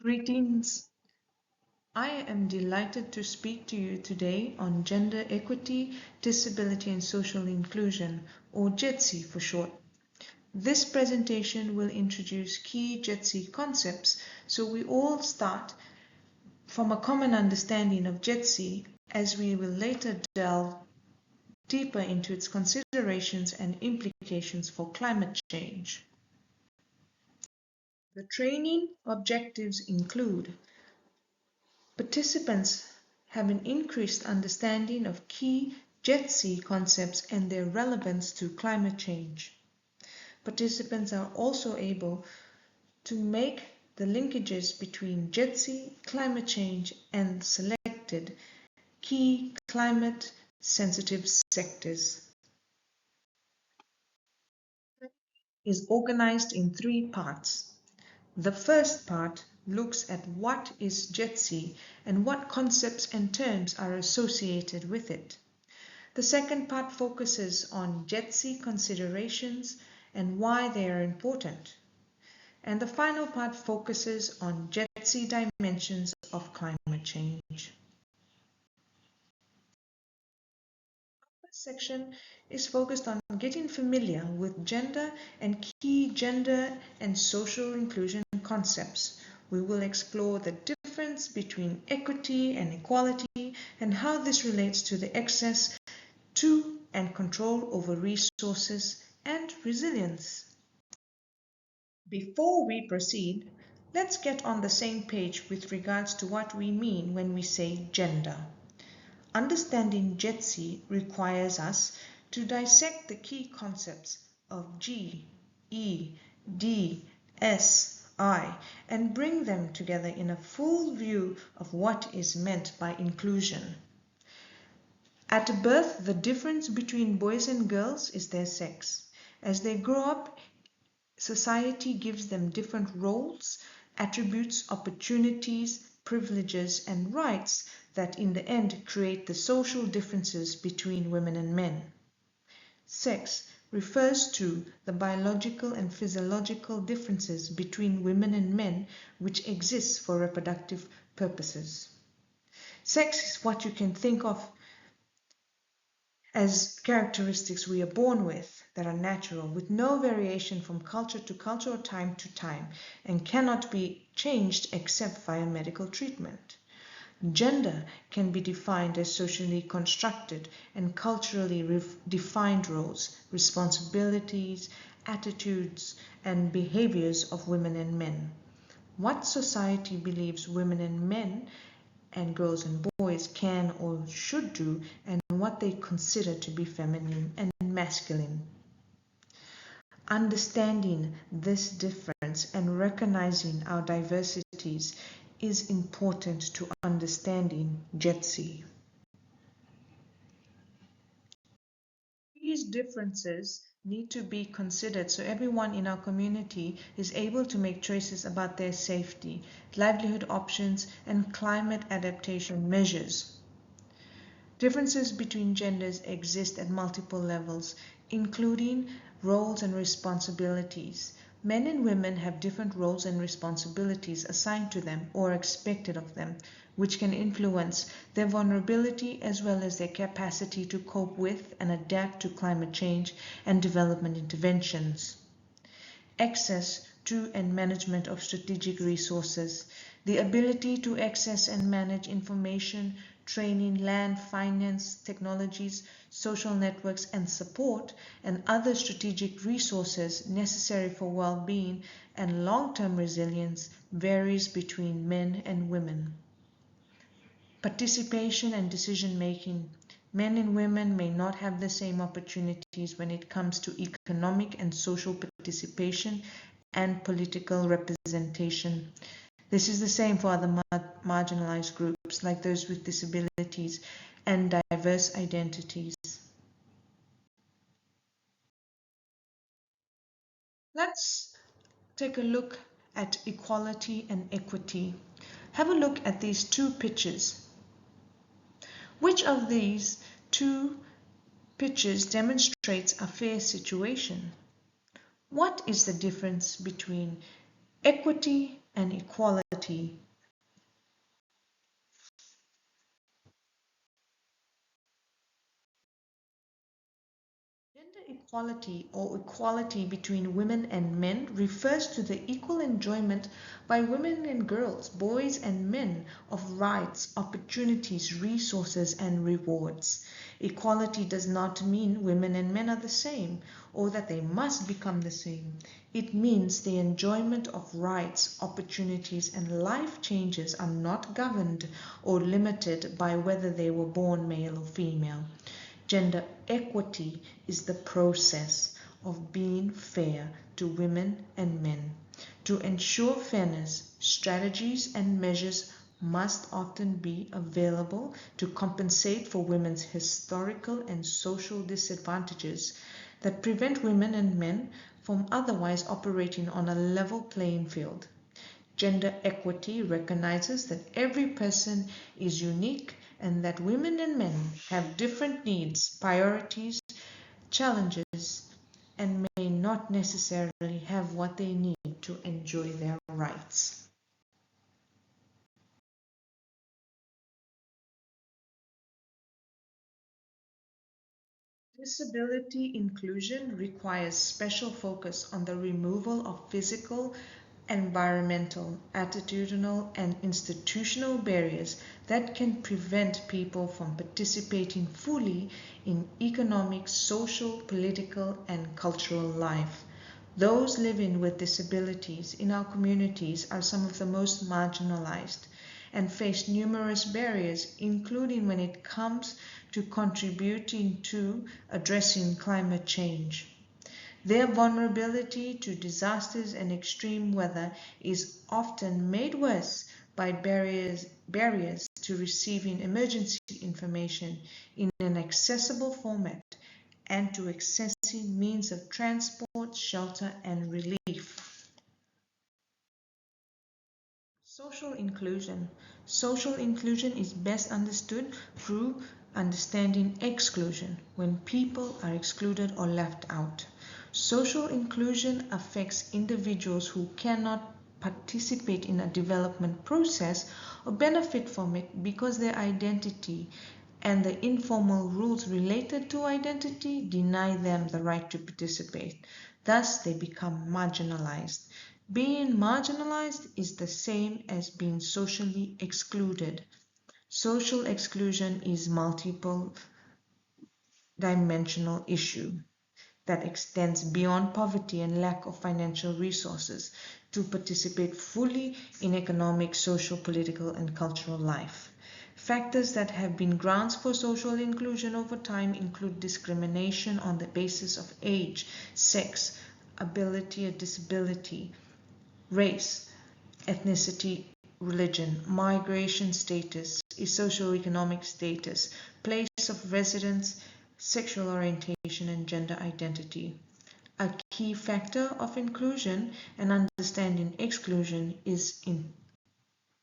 Greetings. I am delighted to speak to you today on gender equity, disability and social inclusion, or GETSI for short. This presentation will introduce key GETSI concepts so we all start from a common understanding of GETSI as we will later delve deeper into its considerations and implications for climate change. The training objectives include participants have an increased understanding of key JETSI concepts and their relevance to climate change. Participants are also able to make the linkages between JETSI, climate change, and selected key climate-sensitive sectors. Is organized in 3 parts. The first part looks at what is JETSI and what concepts and terms are associated with it. The second part focuses on JETSI considerations and why they are important. And the final part focuses on JETSI dimensions of climate change. This section is focused on getting familiar with gender and key gender and social inclusion concepts. We will explore the difference between equity and equality and how this relates to the access to and control over resources and resilience. Before we proceed, let's get on the same page with regards to what we mean when we say gender. Understanding JETSI requires us to dissect the key concepts of G, E, D, S, I, and bring them together in a full view of what is meant by inclusion. At birth, the difference between boys and girls is their sex. As they grow up, society gives them different roles, attributes, opportunities, privileges, and rights that in the end create the social differences between women and men. Sex refers to the biological and physiological differences between women and men which exist for reproductive purposes. Sex is what you can think of as characteristics we are born with that are natural, with no variation from culture to culture or time to time, and cannot be changed except via medical treatment. Gender can be defined as socially constructed and culturally defined roles, responsibilities, attitudes, and behaviors of women and men. What society believes women and men and girls and boys can or should do, and what they consider to be feminine and masculine. Understanding this difference and recognizing our diversities is important to understanding JETSI. These differences need to be considered so everyone in our community is able to make choices about their safety, livelihood options, and climate adaptation measures. Differences between genders exist at multiple levels, including roles and responsibilities. Men and women have different roles and responsibilities assigned to them or expected of them, which can influence their vulnerability as well as their capacity to cope with and adapt to climate change and development interventions. Access to and management of strategic resources, the ability to access and manage information, training, land, finance, technologies, social networks, and support, and other strategic resources necessary for well-being and long-term resilience varies between men and women. Participation and decision-making. Men and women may not have the same opportunities when it comes to economic and social participation and political representation. This is the same for other marginalized groups like those with disabilities and diverse identities. Let's take a look at equality and equity. Have a look at these 2 pictures. Which of these 2 pictures demonstrates a fair situation? What is the difference between equity and equality? equality. Gender equality or equality between women and men refers to the equal enjoyment by women and girls, boys and men of rights, opportunities, resources, and rewards. Equality does not mean women and men are the same or that they must become the same. It means the enjoyment of rights, opportunities, and life changes are not governed or limited by whether they were born male or female. Gender equity is the process of being fair to women and men. To ensure fairness, strategies and measures must often be available to compensate for women's historical and social disadvantages that prevent women and men from otherwise operating on a level playing field. Gender equity recognizes that every person is unique and that women and men have different needs, priorities, challenges, and may not necessarily have what they need to enjoy their rights. Disability inclusion requires special focus on the removal of physical, environmental, attitudinal, and institutional barriers that can prevent people from participating fully in economic, social, political, and cultural life. Those living with disabilities in our communities are some of the most marginalized and face numerous barriers, including when it comes to contributing to addressing climate change. Their vulnerability to disasters and extreme weather is often made worse by barriers to receiving emergency information in an accessible format and to accessing means of transport, shelter, and relief. Social inclusion. Social inclusion is best understood through understanding exclusion, when people are excluded or left out. Social inclusion affects individuals who cannot participate in a development process or benefit from it because their identity and the informal rules related to identity deny them the right to participate. Thus, they become marginalized. Being marginalized is the same as being socially excluded. Social exclusion is a multiple dimensional issue that extends beyond poverty and lack of financial resources to participate fully in economic, social, political, and cultural life. Factors that have been grounds for social inclusion over time include discrimination on the basis of age, sex, ability or disability, race, ethnicity, religion, migration status, socioeconomic status, place of residence, sexual orientation, and gender identity. A key factor of inclusion and understanding exclusion is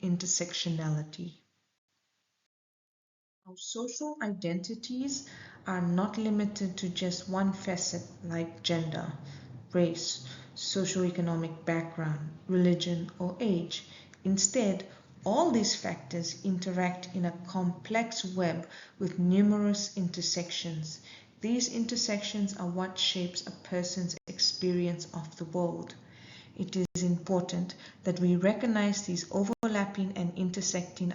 intersectionality. Our social identities are not limited to just one facet like gender, race, socioeconomic background, religion, or age. Instead, all these factors interact in a complex web with numerous intersections. These intersections are what shapes a person's experience of the world. It is important that we recognize these overlapping and intersecting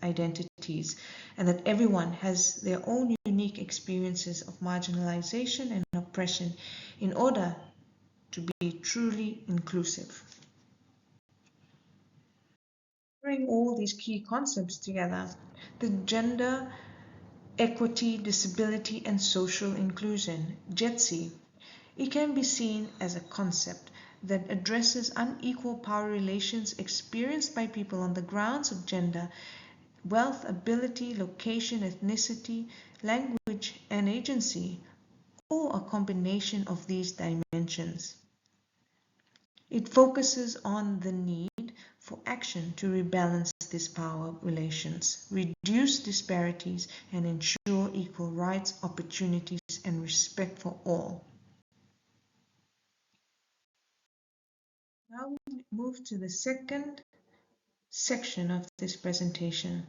identities and that everyone has their own unique experiences of marginalization and oppression in order to be truly inclusive. Bring all these key concepts together, the gender, equity, disability, and social inclusion, GETSI. It can be seen as a concept that addresses unequal power relations experienced by people on the grounds of gender, wealth, ability, location, ethnicity, language, and agency, or a combination of these dimensions. It focuses on the need for action to rebalance these power relations, reduce disparities, and ensure equal rights, opportunities, and respect for all. Now we move to the second section of this presentation,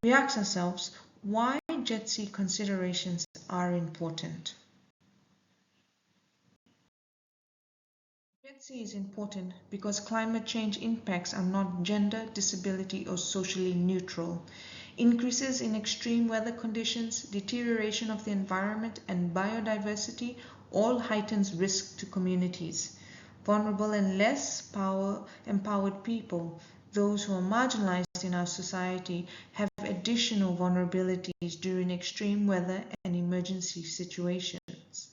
we ask ourselves why JETSI considerations are important. JETSI is important because climate change impacts are not gender, disability, or socially neutral. Increases in extreme weather conditions, deterioration of the environment, and biodiversity all heightens risk to communities. Vulnerable and less empowered people, those who are marginalized in our society, have additional vulnerabilities during extreme weather and emergency situations.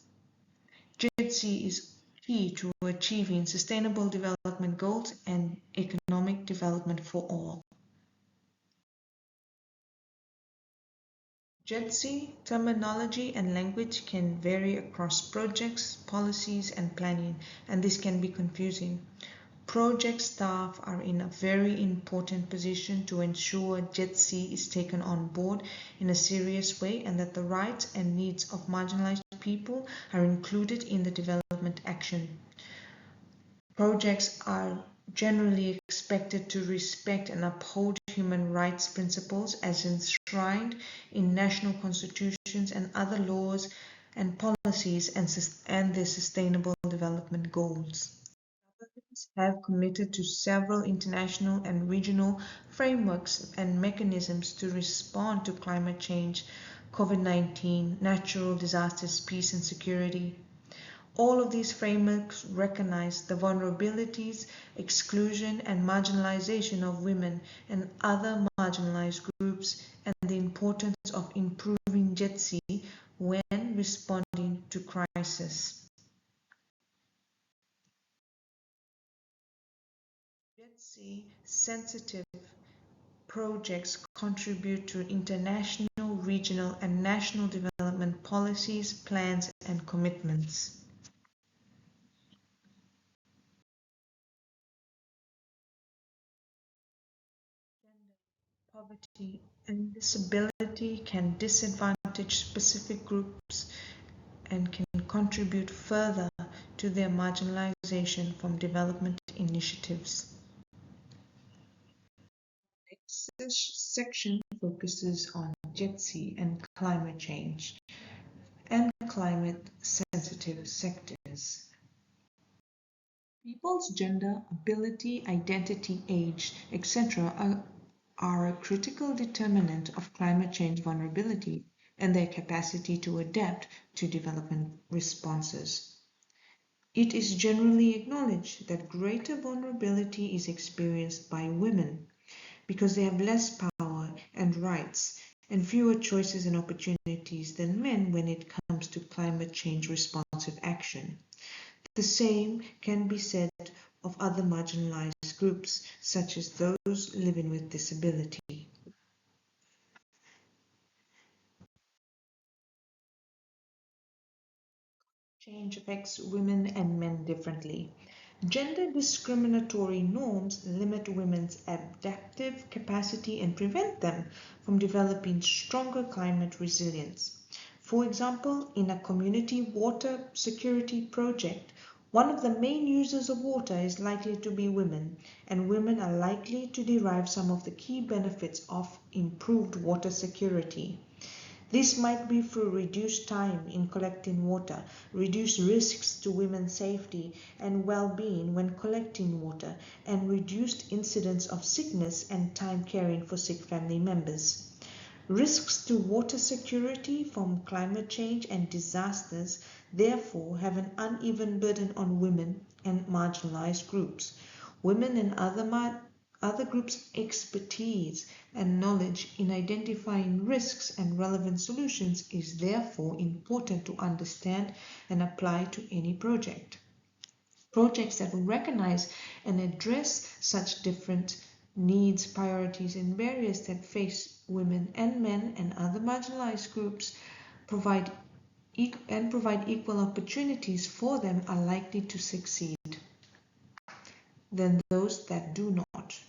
GEDSI is key to achieving sustainable development goals and economic development for all. GEDSI terminology and language can vary across projects, policies, and planning, and this can be confusing. Project staff are in a very important position to ensure JETSI is taken on board in a serious way and that the rights and needs of marginalized people are included in the development action. Projects are generally expected to respect and uphold human rights principles as enshrined in national constitutions and other laws and policies and their sustainable development goals. Governments have committed to several international and regional frameworks and mechanisms to respond to climate change, COVID-19, natural disasters, peace and security. All of these frameworks recognize the vulnerabilities, exclusion, and marginalization of women and other marginalized groups and the importance of improving JETSI when responding to crisis. JETSI sensitive projects contribute to international, regional, and national development policies, plans, and commitments. Poverty and disability can disadvantage specific groups and can contribute further to their marginalization from development initiatives. Next section focuses on JETSI and climate change and climate sensitive sectors. People's gender, ability, identity, age, etc. are a critical determinant of climate change vulnerability and their capacity to adapt to development responses. It is generally acknowledged that greater vulnerability is experienced by women because they have less power and rights and fewer choices and opportunities than men when it comes to climate change responsive action. The same can be said of other marginalized groups, such as those living with disability. Change affects women and men differently. Gender discriminatory norms limit women's adaptive capacity and prevent them from developing stronger climate resilience. For example, in a community water security project, one of the main users of water is likely to be women, and women are likely to derive some of the key benefits of improved water security. This might be through reduced time in collecting water, reduced risks to women's safety and well-being when collecting water, and reduced incidence of sickness and time caring for sick family members. Risks to water security from climate change and disasters therefore have an uneven burden on women and marginalized groups. Women and other groups' expertise and knowledge in identifying risks and relevant solutions is therefore important to understand and apply to any project. Projects that recognize and address such different needs, priorities, and barriers that face women and men and other marginalized groups provide equal opportunities for them are likely to succeed than those that do not.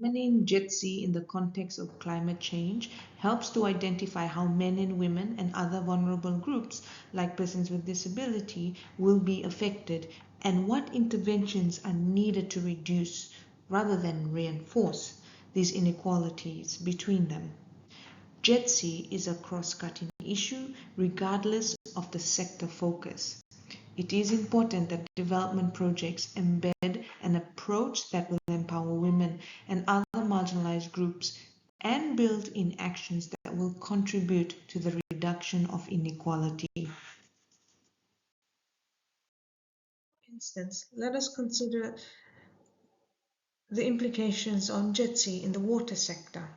Examining JETSI in the context of climate change helps to identify how men and women and other vulnerable groups, like persons with disability, will be affected and what interventions are needed to reduce rather than reinforce these inequalities between them. JETSI is a cross-cutting issue regardless of the sector focus. It is important that development projects embed an approach that will empower women and other marginalized groups and build in actions that will contribute to the reduction of inequality. For instance, let us consider the implications on JETSI in the water sector.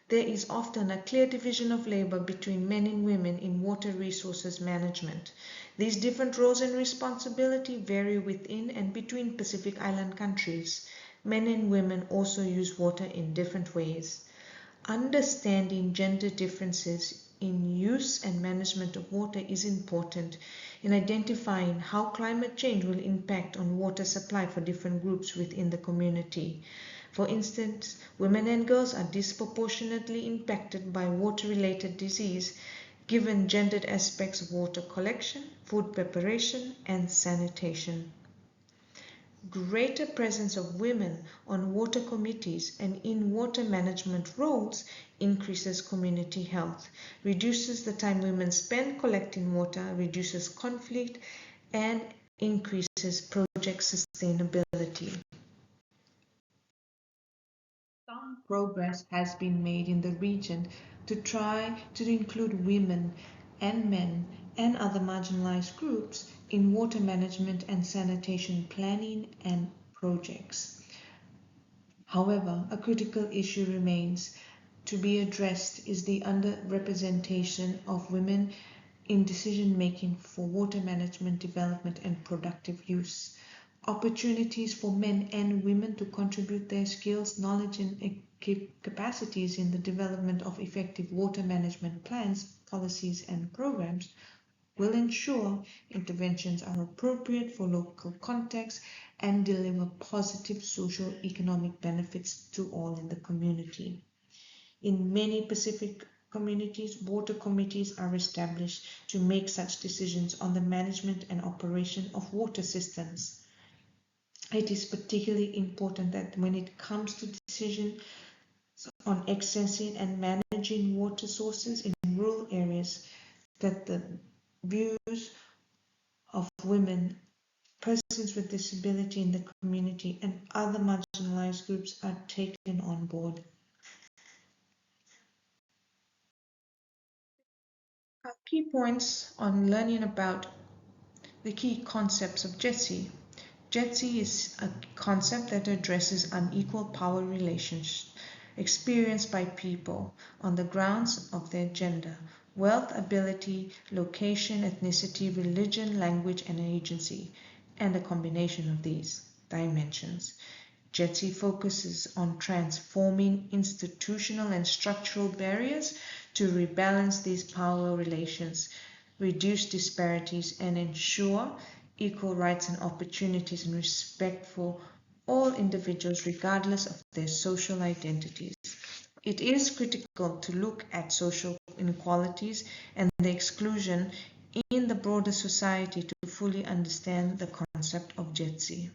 There is often a clear division of labor between men and women in water resources management. These different roles and responsibility vary within and between Pacific Island countries. Men and women also use water in different ways. Understanding gender differences in use and management of water is important in identifying how climate change will impact on water supply for different groups within the community. For instance, women and girls are disproportionately impacted by water-related disease given gendered aspects of water collection, food preparation, and sanitation. Greater presence of women on water committees and in water management roles increases community health, reduces the time women spend collecting water, reduces conflict, and increases project sustainability. Some progress has been made in the region to try to include women and men and other marginalized groups in water management and sanitation planning and projects. However, a critical issue remains to be addressed is the underrepresentation of women in decision making for water management, development, and productive use. Opportunities for men and women to contribute their skills, knowledge, and capacities in the development of effective water management plans, policies, and programs will ensure interventions are appropriate for local context and deliver positive social economic benefits to all in the community. In many Pacific communities, water committees are established to make such decisions on the management and operation of water systems. It is particularly important that when it comes to decisions on accessing and managing water sources in rural areas, that the views of women, persons with disability in the community, and other marginalized groups are taken on board. Our key points on learning about the key concepts of JETSI. JETSI is a concept that addresses unequal power relations experienced by people on the grounds of their gender, wealth, ability, location, ethnicity, religion, language, and agency, and a combination of these dimensions. JETSI focuses on transforming institutional and structural barriers to rebalance these power relations, reduce disparities, and ensure equal rights and opportunities and respect for all individuals regardless of their social identities. It is critical to look at social inequalities and the exclusion in the broader society to fully understand the concept of JETSI.